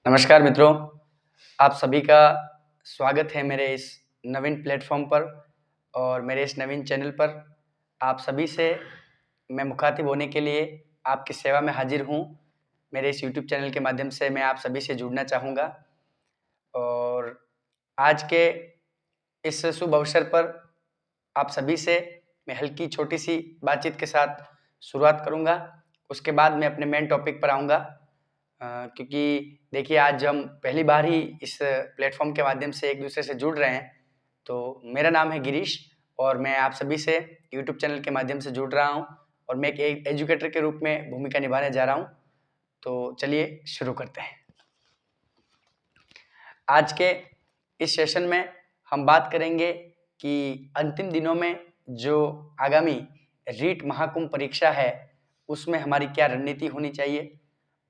नमस्कार मित्रों, आप सभी का स्वागत है मेरे इस नवीन प्लेटफॉर्म पर और मेरे इस नवीन चैनल पर। आप सभी से मैं मुखातिब होने के लिए आपकी सेवा में हाजिर हूँ। मेरे इस यूट्यूब चैनल के माध्यम से मैं आप सभी से जुड़ना चाहूँगा और आज के इस शुभ अवसर पर आप सभी से मैं हल्की छोटी-सी बातचीत के साथ शुरुआत करूँगा। उसके बाद मैं अपने मेन टॉपिक पर आऊँगा। क्योंकि देखिए आज हम पहली बार ही इस प्लेटफॉर्म के माध्यम से एक-दूसरे से जुड़ रहे हैं। तो मेरा नाम है गिरीश और मैं आप सभी से यूट्यूब चैनल के माध्यम से जुड़ रहा हूँ और मैं एक एजुकेटर के रूप में भूमिका निभाने जा रहा हूँ। तो चलिए शुरू करते हैं। आज के इस सेशन में हम बात करेंगे कि अंतिम दिनों में जो आगामी रीट महाकुंभ परीक्षा है, उसमें हमारी क्या रणनीति होनी चाहिए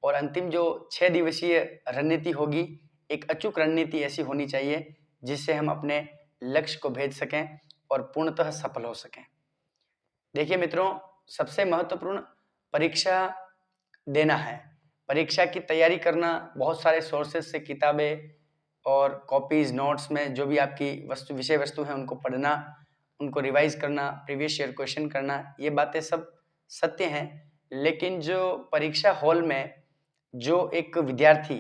और अंतिम जो 6 दिवसीय रणनीति होगी, एक अचूक रणनीति ऐसी होनी चाहिए जिससे हम अपने लक्ष्य को भेद सकें और पूर्णतः सफल हो सकें। देखिए मित्रों, सबसे महत्वपूर्ण परीक्षा देना है। परीक्षा की तैयारी करना, बहुत सारे सोर्सेज से किताबें और कॉपीज़, नोट्स में जो भी आपकी विषय वस्तु है उनको पढ़ना, उनको रिवाइज़ करना, प्रीवियस ईयर क्वेश्चन करना, ये बातें सब सत्य हैं। लेकिन जो परीक्षा हॉल में जो एक विद्यार्थी,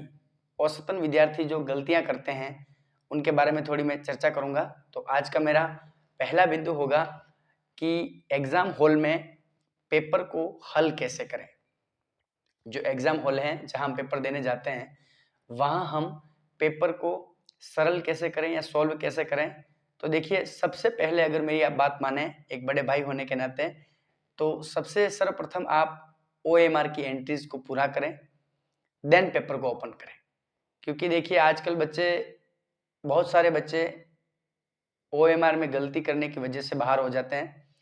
औसतन विद्यार्थी जो गलतियाँ करते हैं, उनके बारे में थोड़ी मैं चर्चा करूँगा। तो आज का मेरा पहला बिंदु होगा कि एग्ज़ाम हॉल में पेपर को हल कैसे करें। जो एग्ज़ाम हॉल है, जहाँ हम पेपर देने जाते हैं, वहाँ हम पेपर को सरल कैसे करें या सॉल्व कैसे करें। तो देखिए, सबसे पहले अगर मेरी आप बात माने एक बड़े भाई होने के नाते, तो सबसे सर्वप्रथम आप ओएमआर की एंट्रीज़ को पूरा करें, देन पेपर को ओपन करें। क्योंकि देखिए आजकल बहुत सारे बच्चे ओएमआर में गलती करने की वजह से बाहर हो जाते हैं।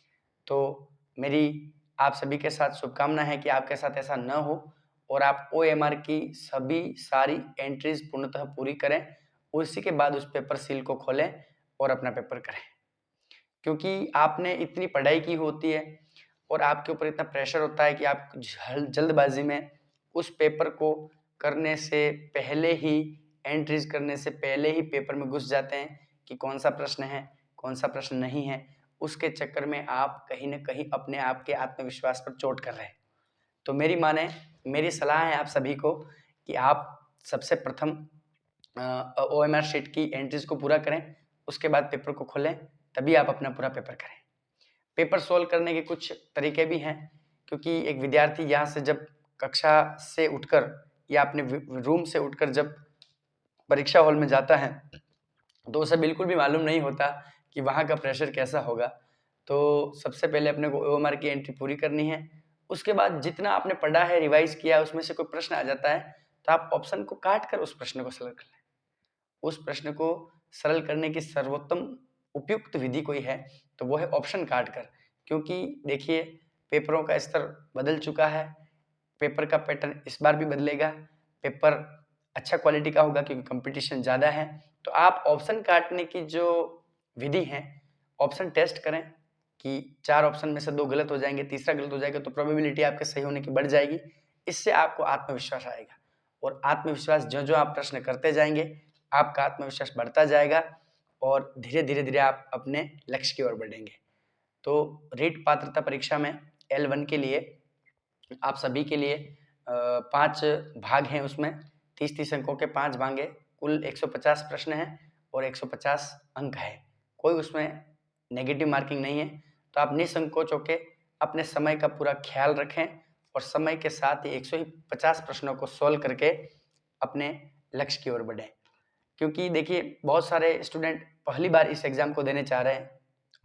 तो मेरी आप सभी के साथ शुभकामना है कि आपके साथ ऐसा न हो और आप ओएमआर की सभी सारी एंट्रीज़ पूर्णतः पूरी करें। उसी के बाद उस पेपर सील को खोलें और अपना पेपर करें। क्योंकि आपने इतनी पढ़ाई की होती है और आपके ऊपर इतना प्रेशर होता है कि आप जल्दबाज़ी में उस पेपर को करने से पहले ही, एंट्रीज़ करने से पहले ही पेपर में घुस जाते हैं कि कौन-सा प्रश्न है, कौन-सा प्रश्न नहीं है। उसके चक्कर में आप कहीं न कहीं अपने आप के आत्मविश्वास पर चोट कर रहे हैं। तो मेरी सलाह है आप सभी को कि आप सबसे प्रथम ओएमआर शीट की एंट्रीज़ को पूरा करें, उसके बाद पेपर को खोलें, तभी आप अपना पूरा पेपर करें। पेपर सॉल्व करने के कुछ तरीके भी हैं, क्योंकि एक विद्यार्थी यहाँ से जब कक्षा से उठकर या अपने रूम से उठकर जब परीक्षा हॉल में जाता है, तो उसे बिल्कुल भी मालूम नहीं होता कि वहाँ का प्रेशर कैसा होगा। तो सबसे पहले अपने को ओएमआर की एंट्री पूरी करनी है। उसके बाद जितना आपने पढ़ा है, रिवाइज़ किया, उसमें से कोई प्रश्न आ जाता है, तो आप ऑप्शन को काट कर उस प्रश्न को सरल कर लें। उस प्रश्न को सरल करने की सर्वोत्तम उपयुक्त विधि कोई है, तो वो है ऑप्शन काट कर। क्योंकि देखिए, पेपरों का स्तर बदल चुका है, पेपर का पैटर्न इस बार भी बदलेगा, पेपर अच्छा क्वालिटी का होगा क्योंकि कॉम्पिटिशन ज़्यादा है। तो आप ऑप्शन काटने की जो विधि है, ऑप्शन टेस्ट करें कि 4 ऑप्शन में से 2 गलत हो जाएँगे, तीसरा गलत हो जाएगा तो प्रोबेबिलिटी आपके सही होने की बढ़ जाएगी। इससे आपको आत्मविश्वास आएगा और आत्मविश्वास ज्यों-ज्यों आप प्रश्न करते जाएँगे, आपका आत्मविश्वास बढ़ता जाएगा और धीरे-धीरे आप अपने लक्ष्य की ओर बढ़ेंगे। तो रीट पात्रता परीक्षा में L1 के लिए आप सभी के लिए 5 भाग हैं उसमें, 30-30 अंकों के 5 भाग हैं, कुल 150 प्रश्न हैं और 150 अंक है। कोई उसमें नेगेटिव मार्किंग नहीं है, तो आप निसंकोच होके अपने समय का पूरा ख्याल रखें और समय के साथ ही 150 प्रश्नों को सॉल्व करके अपने लक्ष्य की ओर बढ़ें। क्योंकि देखिए, बहुत सारे स्टूडेंट पहली बार इस एग्ज़ाम को देने जा रहे हैं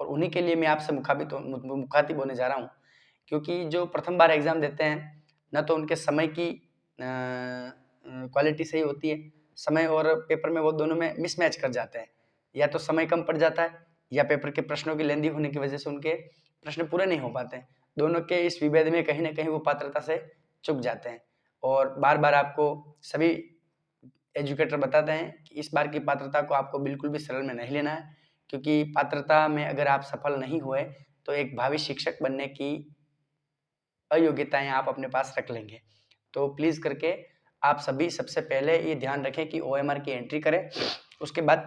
और उन्हीं के लिए मैं आपसे मुखातिब होने जा रहा हूँ। क्योंकि जो प्रथम बार एग्ज़ाम देते हैं, ना तो उनके समय की क्वालिटी सही होती है, समय और पेपर में वो दोनों में मिसमैच कर जाते हैं। या तो समय कम पड़ जाता है या पेपर के प्रश्नों की लेंदी होने की वजह से उनके प्रश्न पूरे नहीं हो पाते हैं। दोनों के इस विभेद में कहीं न कहीं वो पात्रता से चूक जाते हैं और बार-बार आपको सभी एजुकेटर बताते हैं कि इस बार की पात्रता को आपको बिल्कुल भी सरल में नहीं लेना है, क्योंकि पात्रता में अगर आप सफल नहीं हुए, तो एक भावी शिक्षक बनने की अयोग्यताएँ आप अपने पास रख लेंगे। तो प्लीज़ करके आप सभी सबसे पहले ये ध्यान रखें कि OMR की एंट्री करें, उसके बाद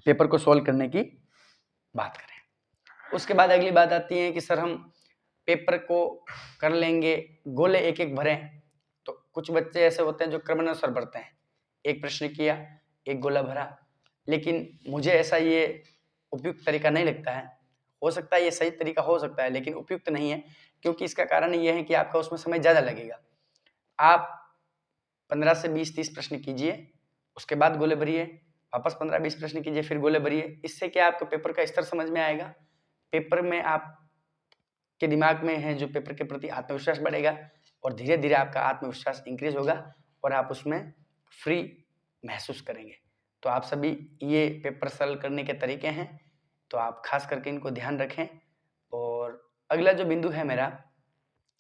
पेपर को सॉल्व करने की बात करें। उसके बाद अगली बात आती है कि सर हम पेपर को कर लेंगे, गोले एक एक भरें। तो कुछ बच्चे ऐसे होते हैं जो क्रमानुसार भरते हैं, एक प्रश्न किया, एक गोला भरा, लेकिन मुझे ऐसा ये उपयुक्त तरीका नहीं लगता है। हो सकता है ये सही तरीका हो सकता है, लेकिन उपयुक्त नहीं है, क्योंकि इसका कारण ये है कि आपका उसमें समय ज़्यादा लगेगा। आप 15 से 20-30 प्रश्न कीजिए, उसके बाद गोले भरिए, वापस 15-20 प्रश्न कीजिए, फिर गोले भरिए। इससे क्या आपको पेपर का स्तर समझ में आएगा, पेपर में आप के दिमाग में है जो पेपर के प्रति आत्मविश्वास बढ़ेगा और धीरे धीरे आपका आत्मविश्वास इंक्रीज होगा और आप उसमें फ्री महसूस करेंगे। तो आप सभी ये पेपर सॉल्व करने के तरीके हैं, तो आप खास करके इनको ध्यान रखें। और अगला जो बिंदु है मेरा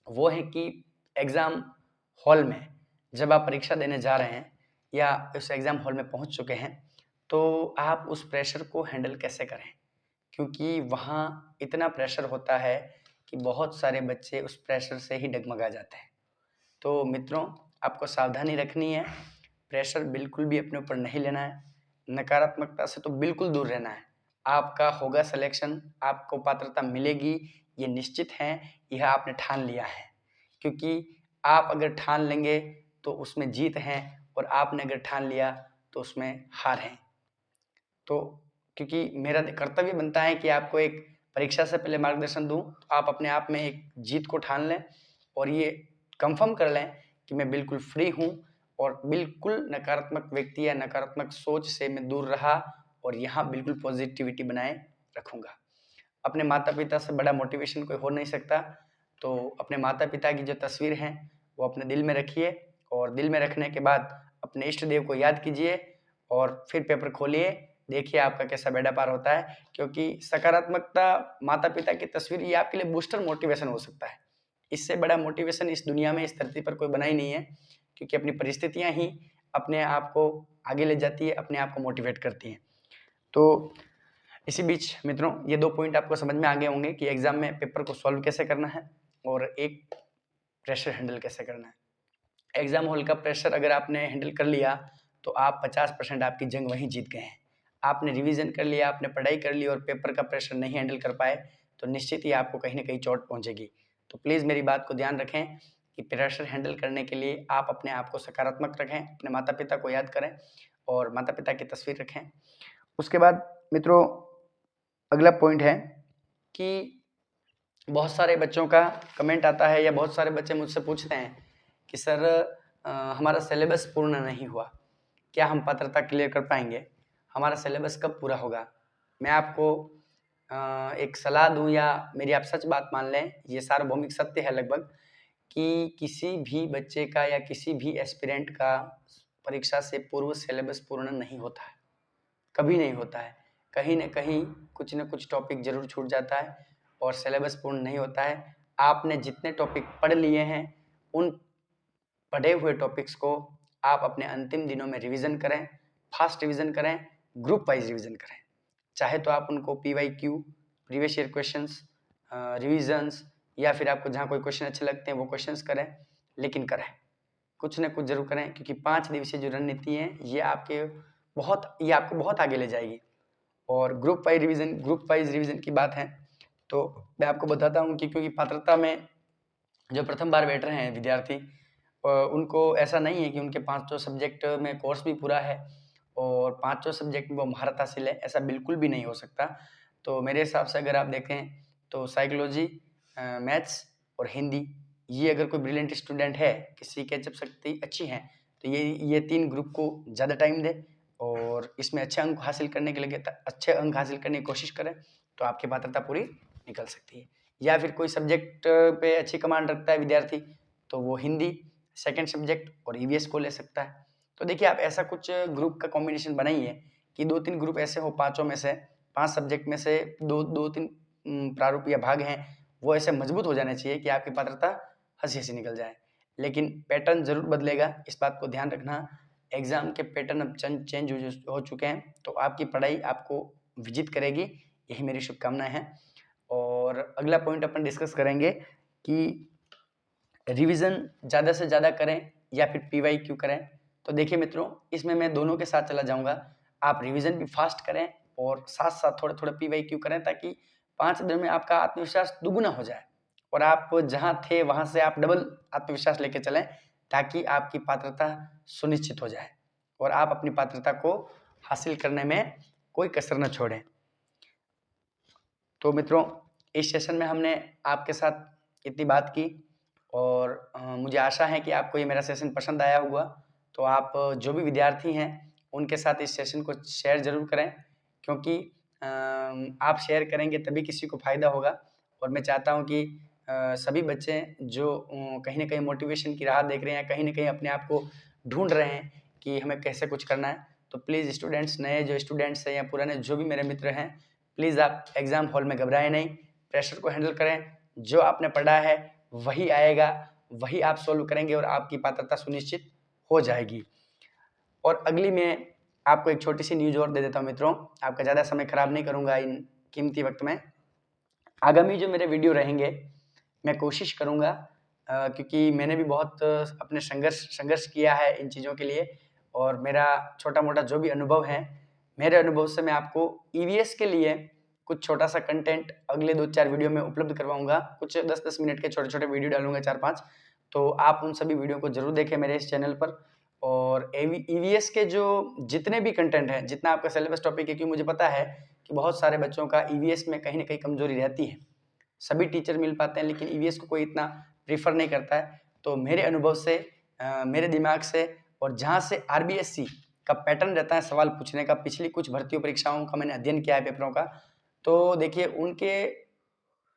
वो है कि एग्ज़ाम हॉल में जब आप परीक्षा देने जा रहे हैं या उस एग्ज़ाम हॉल में पहुंच चुके हैं, तो आप उस प्रेशर को हैंडल कैसे करें, क्योंकि वहाँ इतना प्रेशर होता है कि बहुत सारे बच्चे उस प्रेशर से ही डगमगा जाते हैं। तो मित्रों, आपको सावधानी रखनी है, प्रेशर बिल्कुल भी अपने ऊपर नहीं लेना है, नकारात्मकता से तो बिल्कुल दूर रहना है। आपका होगा सिलेक्शन, आपको पात्रता मिलेगी, ये निश्चित है, यह आपने ठान लिया है। क्योंकि आप अगर ठान लेंगे तो उसमें जीत है और आपने अगर ठान लिया तो उसमें हार है। तो क्योंकि मेरा कर्तव्य बनता है कि आपको एक परीक्षा से पहले मार्गदर्शन दूं, तो आप अपने आप में एक जीत को ठान लें और ये कंफर्म कर लें कि मैं बिल्कुल फ्री हूं और बिल्कुल नकारात्मक व्यक्ति या नकारात्मक सोच से मैं दूर रहा और यहाँ बिल्कुल पॉजिटिविटी बनाए रखूंगा। अपने माता पिता से बड़ा मोटिवेशन कोई हो नहीं सकता, तो अपने माता पिता की जो तस्वीर है वो अपने दिल में रखिए और दिल में रखने के बाद अपने इष्ट देव को याद कीजिए और फिर पेपर खोलिए, देखिए आपका कैसा बेड़ा पार होता है। क्योंकि सकारात्मकता माता पिता की तस्वीर ये आपके लिए बूस्टर मोटिवेशन हो सकता है। इससे बड़ा मोटिवेशन इस दुनिया में, इस धरती पर कोई बना ही नहीं है, क्योंकि अपनी परिस्थितियां ही अपने आप को आगे ले जाती है, अपने आप को मोटिवेट करती हैं। तो इसी बीच मित्रों, ये 2 पॉइंट आपको समझ में आ गए होंगे कि एग्जाम में पेपर को सॉल्व कैसे करना है और एक प्रेशर हैंडल कैसे करना है। एग्जाम हॉल का प्रेशर अगर आपने हैंडल कर लिया तो आप 50% आपकी जंग वहीं जीत गए हैं। आपने रिवीजन कर लिया, आपने पढ़ाई कर ली और पेपर का प्रेशर नहीं हैंडल कर पाए तो निश्चित ही आपको कहीं ना कहीं चोट पहुंचेगी। तो प्लीज़ मेरी बात को ध्यान रखें कि प्रेशर हैंडल करने के लिए आप अपने आप को सकारात्मक रखें, अपने माता पिता को याद करें और माता पिता की तस्वीर रखें। उसके बाद मित्रों, अगला पॉइंट है कि बहुत सारे बच्चों का कमेंट आता है या बहुत सारे बच्चे मुझसे पूछते हैं कि सर हमारा सिलेबस पूर्ण नहीं हुआ, क्या हम पात्रता क्लियर कर पाएंगे, हमारा सिलेबस कब पूरा होगा। मैं आपको एक सलाह दूं या मेरी आप सच बात मान लें, ये सार्वभौमिक सत्य है लगभग, कि किसी भी बच्चे का या किसी भी एस्पिरेंट का परीक्षा से पूर्व सिलेबस पूर्ण नहीं होता है, कभी नहीं होता है। कहीं न कहीं कुछ न कुछ टॉपिक ज़रूर छूट जाता है और सिलेबस पूर्ण नहीं होता है। आपने जितने टॉपिक पढ़ लिए हैं, उन पढ़े हुए टॉपिक्स को आप अपने अंतिम दिनों में रिवीजन करें, फास्ट रिवीजन करें, ग्रुप वाइज रिवीजन करें। चाहे तो आप उनको PYQ, previous year questions, revisions या फिर आपको जहाँ कोई क्वेश्चन अच्छे लगते हैं वो क्वेश्चंस करें, लेकिन करें, कुछ न कुछ जरूर करें, क्योंकि 5 दिवसीय जो रणनीति है ये आपको बहुत आगे ले जाएगी। और ग्रुप वाइज रिवीजन की बात है तो मैं आपको बताता हूँ कि क्योंकि पात्रता में जो प्रथम बार बैठ रहे हैं विद्यार्थी, उनको ऐसा नहीं है कि उनके 5 सब्जेक्ट में कोर्स भी पूरा है और 5 सब्जेक्ट में वो महारत हासिल है, ऐसा बिल्कुल भी नहीं हो सकता। तो मेरे हिसाब से अगर आप देखें तो साइकोलॉजी, मैथ्स और हिंदी, ये अगर कोई ब्रिलियंट स्टूडेंट है, किसी कैचअप शक्ति अच्छी है, तो ये 3 ग्रुप को ज़्यादा टाइम दे और इसमें अच्छे अंक हासिल करने के लिए अच्छे अंक हासिल करने की कोशिश करें, तो आपकी पात्रता पूरी निकल सकती है। या फिर कोई सब्जेक्ट पे अच्छी कमांड रखता है विद्यार्थी, तो वो हिंदी सेकंड सब्जेक्ट और EVS को ले सकता है। तो देखिए, आप ऐसा कुछ ग्रुप का कॉम्बिनेशन बनाइए कि 2-3 ग्रुप ऐसे हो, 5 में से 5 सब्जेक्ट में से 2-3 प्रारूप या भाग हैं, वो ऐसे मजबूत हो जाने चाहिए कि आपकी पात्रता हंसी निकल जाए। लेकिन पैटर्न जरूर बदलेगा, इस बात को ध्यान रखना। एग्जाम के पैटर्न अब चेंज हो चुके हैं, तो आपकी पढ़ाई आपको विजित करेगी, यही मेरी शुभकामनाएं हैं। और अगला पॉइंट अपन डिस्कस करेंगे कि रिवीजन ज़्यादा से ज़्यादा करें, या फिर PYQ करें। तो देखिए मित्रों, इसमें मैं दोनों के साथ चला जाऊँगा। आप रिवीजन भी फास्ट करें और साथ-साथ थोड़ा-थोड़ा PYQ करें, ताकि 5 दिन में आपका आत्मविश्वास दुगुना हो जाए और आप जहाँ थे वहाँ से आप डबल आत्मविश्वास लेके चलें, ताकि आपकी पात्रता सुनिश्चित हो जाए और आप अपनी पात्रता को हासिल करने में कोई कसर न छोड़ें। तो मित्रों, इस सेशन में हमने आपके साथ इतनी बात की और मुझे आशा है कि आपको ये मेरा सेशन पसंद आया होगा। तो आप जो भी विद्यार्थी हैं उनके साथ इस सेशन को शेयर ज़रूर करें, क्योंकि आप शेयर करेंगे तभी किसी को फ़ायदा होगा। और मैं चाहता हूँ कि सभी बच्चे जो कहीं न कहीं मोटिवेशन की राह देख रहे हैं, कहीं न कहीं अपने आप को ढूँढ रहे हैं कि हमें कैसे कुछ करना है, तो प्लीज़ स्टूडेंट्स, नए जो स्टूडेंट्स हैं या पुराने जो भी मेरे मित्र हैं, प्लीज़ आप एग्ज़ाम हॉल में घबराएं नहीं, प्रेशर को हैंडल करें। जो आपने पढ़ा है वही आएगा, वही आप सॉल्व करेंगे और आपकी पात्रता सुनिश्चित हो जाएगी। और अगली मैं आपको एक छोटी सी न्यूज़ और दे देता हूँ मित्रों, आपका ज़्यादा समय खराब नहीं करूँगा इन कीमती वक्त में। आगामी जो मेरे वीडियो रहेंगे, मैं कोशिश करूँगा, क्योंकि मैंने भी बहुत अपने संघर्ष किया है इन चीज़ों के लिए, और मेरा छोटा-मोटा जो भी अनुभव है, मेरे अनुभव से मैं आपको EVS के लिए कुछ छोटा-सा कंटेंट अगले 2-4 वीडियो में उपलब्ध करवाऊँगा। कुछ 10-10 मिनट के छोटे-छोटे वीडियो डालूँगा 4-5, तो आप उन सभी वीडियो को ज़रूर देखें मेरे इस चैनल पर। और EVS के जो जितने भी कंटेंट हैं, जितना आपका सिलेबस टॉपिक है, क्योंकि मुझे पता है कि बहुत सारे बच्चों का EVS में कहीं न कहीं कमज़ोरी रहती है। सभी टीचर मिल पाते हैं, लेकिन EVS को कोई इतना प्रेफ़र नहीं करता है। तो मेरे अनुभव से, मेरे दिमाग से, और जहाँ से RBSC का पैटर्न रहता है सवाल पूछने का, पिछली कुछ भर्तियों परीक्षाओं का मैंने अध्ययन किया है, पेपरों का, तो देखिए उनके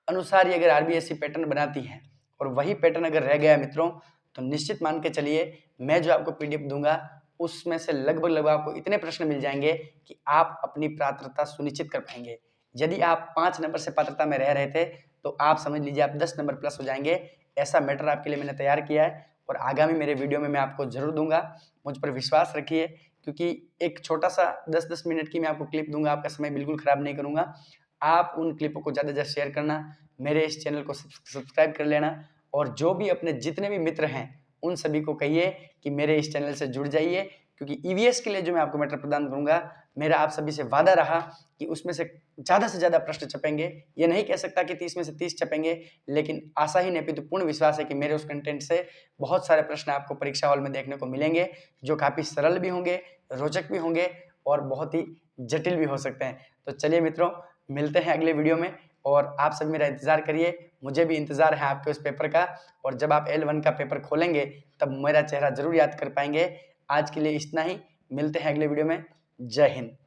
अनुसार ही अगर RBSC पैटर्न बनाती है और वही पैटर्न अगर रह गया मित्रों, तो निश्चित मान के चलिए मैं जो आपको PDF दूँगा उसमें से लगभग आपको इतने प्रश्न मिल जाएँगे कि आप अपनी पात्रता सुनिश्चित कर पाएँगे। यदि आप 5 नंबर से पात्रता में रह रहे थे, तो आप समझ लीजिए आप 10 नंबर प्लस हो जाएँगे। ऐसा मैटर आपके लिए मैंने तैयार किया है और आगामी मेरे वीडियो में मैं आपको ज़रूर दूँगा। मुझ पर विश्वास रखिए, क्योंकि एक छोटा-सा 10-10 मिनट की मैं आपको क्लिप दूँगा, आपका समय बिल्कुल ख़राब नहीं करूँगा। आप उन क्लिपों को ज़्यादा से ज़्यादा शेयर करना, मेरे इस चैनल को सब्सक्राइब कर लेना, और जो भी अपने जितने भी मित्र हैं उन सभी को कहिए कि मेरे इस चैनल से जुड़ जाइए, क्योंकि EVS के लिए जो मैं आपको मैटर प्रदान करूँगा, मेरा आप सभी से वादा रहा कि उसमें से ज़्यादा प्रश्न छपेंगे। ये नहीं कह सकता कि 30 में से 30 छपेंगे, लेकिन आशा ही नहीं तो पूर्ण विश्वास है कि मेरे उस कंटेंट से बहुत सारे प्रश्न आपको परीक्षा हॉल में देखने को मिलेंगे, जो काफ़ी सरल भी होंगे, रोचक भी होंगे और बहुत ही जटिल भी हो सकते हैं। तो चलिए मित्रों, मिलते हैं अगले वीडियो में, और आप सब मेरा इंतज़ार करिए। मुझे भी इंतज़ार है आपके उस पेपर का, और जब आप L1 का पेपर खोलेंगे तब मेरा चेहरा ज़रूर याद कर पाएँगे। आज के लिए इतना ही, मिलते हैं अगले वीडियो में। जय हिंद।